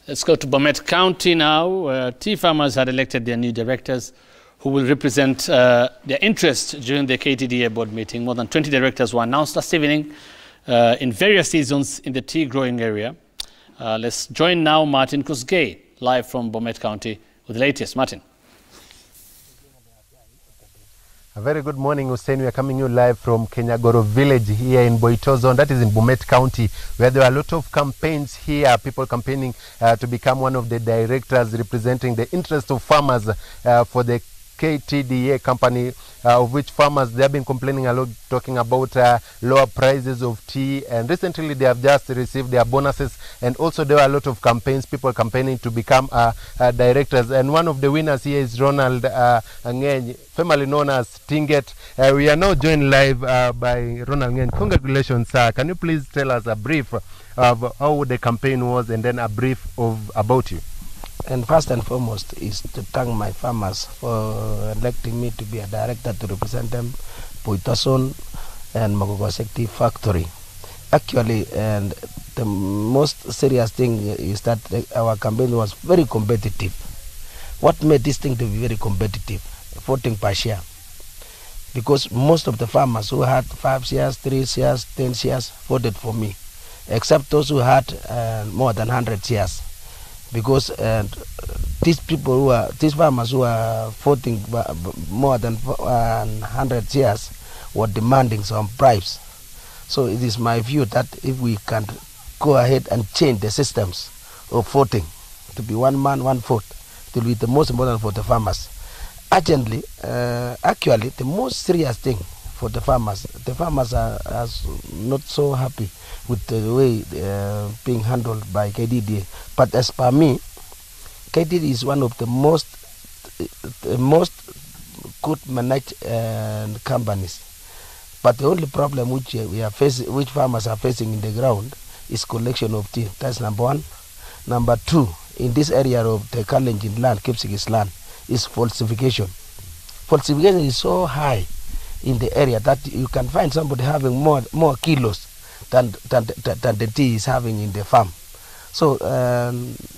Let's go to Bomet County now. Tea farmers had elected their new directors who will represent their interests during the KTDA board meeting. More than 20 directors were announced last evening in various seasons in the tea growing area. Let's join now Martin Kusgei, live from Bomet County, with the latest. Martin. A very good morning, Hussein. We are coming you live from Kenyagoro village here in Boitozon, that is in Bomet County, where there are a lot of campaigns here, people campaigning to become one of the directors representing the interest of farmers for the KTDA company, of which farmers, they have been complaining a lot, talking about lower prices of tea, and recently they have just received their bonuses, and also there are a lot of campaigns, people campaigning to become directors, and one of the winners here is Ronald Ngeny, formerly known as Tinget. We are now joined live by Ronald Ngeny. Congratulations, sir. Can you please tell us a brief of how the campaign was, and then a brief of about you? And first and foremost is to thank my farmers for electing me to be a director to represent them, Boitozon and Mogogosek Tea Factory. Actually, and the most serious thing is that our campaign was very competitive. What made this thing to be very competitive? Voting per share. Because most of the farmers who had 5 shares, 3 shares, 10 shares voted for me, except those who had more than 100 shares. Because these farmers who are voting more than 100 shares were demanding some bribes. So it is my view that if we can go ahead and change the systems of voting to be one man, one vote, it will be the most important for the farmers. Actually, the most serious thing for the farmers are not so happy with the way being handled by KTDA. But as per me, KTDA is one of the most good managed companies. But the only problem which which farmers are facing in the ground is collection of tea. That's number one. Number two, in this area of the Kalenjin land, Kipsigis land, is falsification. Falsification is so high in the area that you can find somebody having more kilos than the tea is having in the farm. So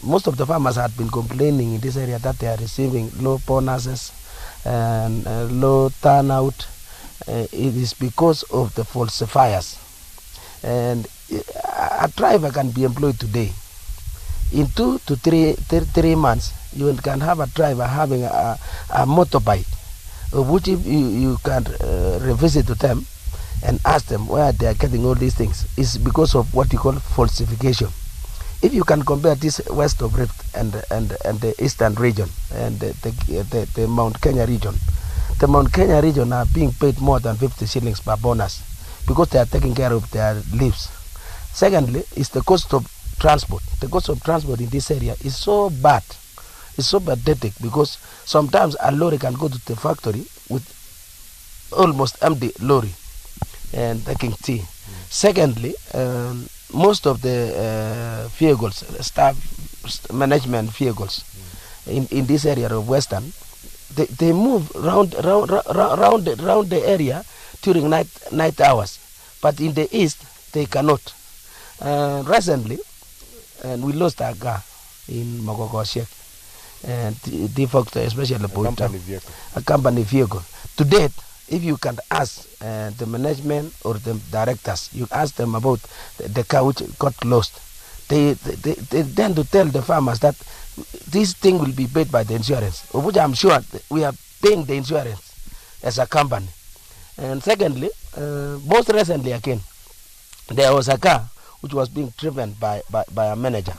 most of the farmers had been complaining in this area that they are receiving low bonuses and low turnout. It is because of the falsifiers. And a driver can be employed today. In 2 to 3 months, you can have a driver having a motorbike, which if you can revisit to them and ask them where they are getting all these things, is because of what you call falsification. If you can compare this west of Rift and the eastern region and the Mount Kenya region, the Mount Kenya region are being paid more than 50 shillings per bonus because they are taking care of their lives. Secondly, is the cost of transport. The cost of transport in this area is so bad. It's so pathetic because sometimes a lorry can go to the factory with almost empty lorry and taking tea. Secondly, most of the vehicles, staff management vehicles in this area of Western, they move around the area during night hours, but in the east they cannot. Recently, and we lost our car in Mogogosek and the factor, especially a company vehicle. To date, if you can ask the management or the directors, you ask them about the car which got lost, they tend to tell the farmers that this thing will be paid by the insurance, of which I'm sure we are paying the insurance as a company. And secondly, most recently again, there was a car which was being driven by a manager,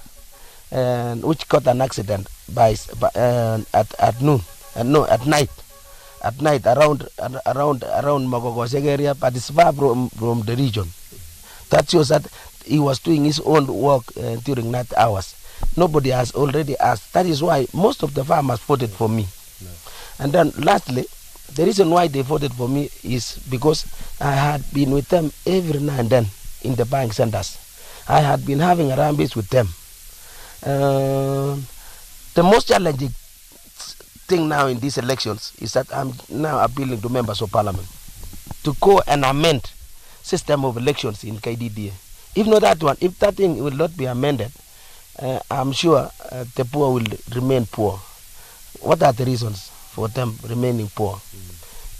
and which got an accident at noon, at night. At night around Mogogosek area, but it's far from the region. That shows that he was doing his own work during night hours. Nobody has already asked. That is why most of the farmers voted for me. No. And then lastly, the reason why they voted for me is because I had been with them every now and then in the buying centers. I had been having a rampage with them. The most challenging thing now in these elections is that I'm now appealing to members of parliament to go and amend system of elections in KTDA. If not that one, if that thing will not be amended, I'm sure the poor will remain poor. What are the reasons for them remaining poor?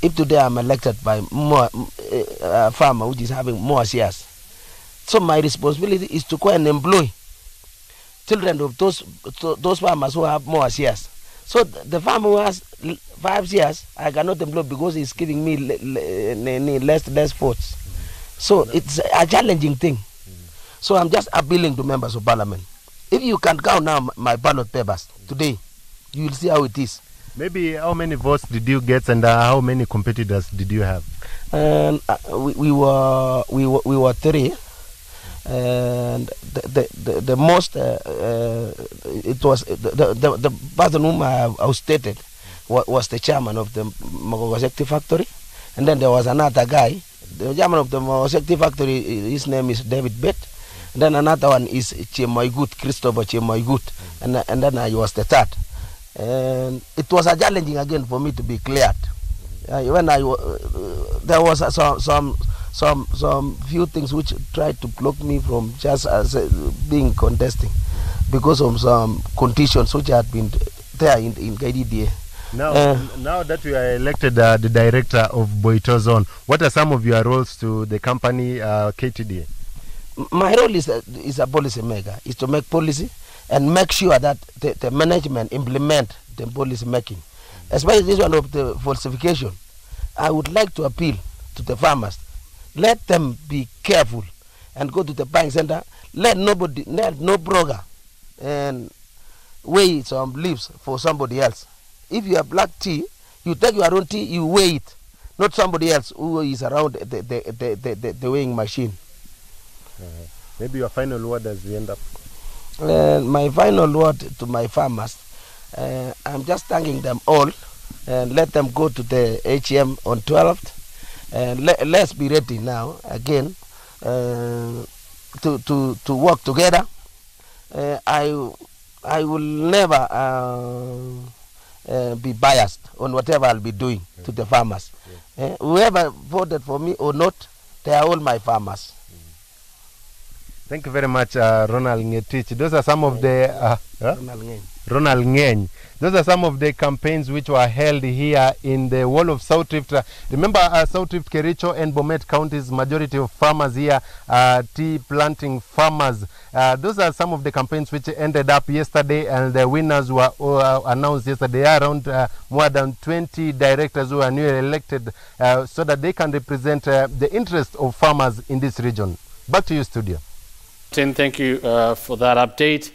If today I'm elected by more farmer which is having more shares, so my responsibility is to go and employ children of those farmers who have more shares. So the farmer who has 5 shares, I cannot employ because he's giving me less votes. So it's a challenging thing. So I'm just appealing to members of parliament. If you can count now my ballot papers today, you will see how it is. Maybe how many votes did you get, and how many competitors did you have? And we were 3. And the most it was the person whom I stated was the chairman of the Mogogosekti factory, and then there was another guy, the chairman of the Mogogosekti factory. His name is David Bett, and then another one is Chemoigut, Christopher Chemoigut, and then I was the third. And it was a challenging again for me to be cleared. When there was some few things which tried to block me from just being contesting because of some conditions which had been there in KDDA. Now that you are elected the director of Boitozone, what are some of your roles to the company KTDA? My role is a policy maker, is to make policy and make sure that the management implement the policy making. Especially this one of the falsification. I would like to appeal to the farmers. Let them be careful and go to the buying center. Let no broker and weigh some leaves for somebody else. If you have black tea, you take your own tea, you weigh it, not somebody else who is around the weighing machine. Maybe your final word as we end up. My final word to my farmers, I'm just thanking them all, and let them go to the AGM on 12th. And let's be ready now again to work together. I will never be biased on whatever I'll be doing to the farmers. Whoever voted for me or not, they are all my farmers. Thank you very much, Ronald Ngetich. Those are some of the Ronald Ngeny. Those are some of the campaigns which were held here in the wall of South Rift. Remember, South Rift, Kericho, and Bomet counties, majority of farmers here, tea planting farmers. Those are some of the campaigns which ended up yesterday, and the winners were announced yesterday. There are around more than 20 directors who are newly elected so that they can represent the interest of farmers in this region. Back to you, studio. Tim, thank you for that update.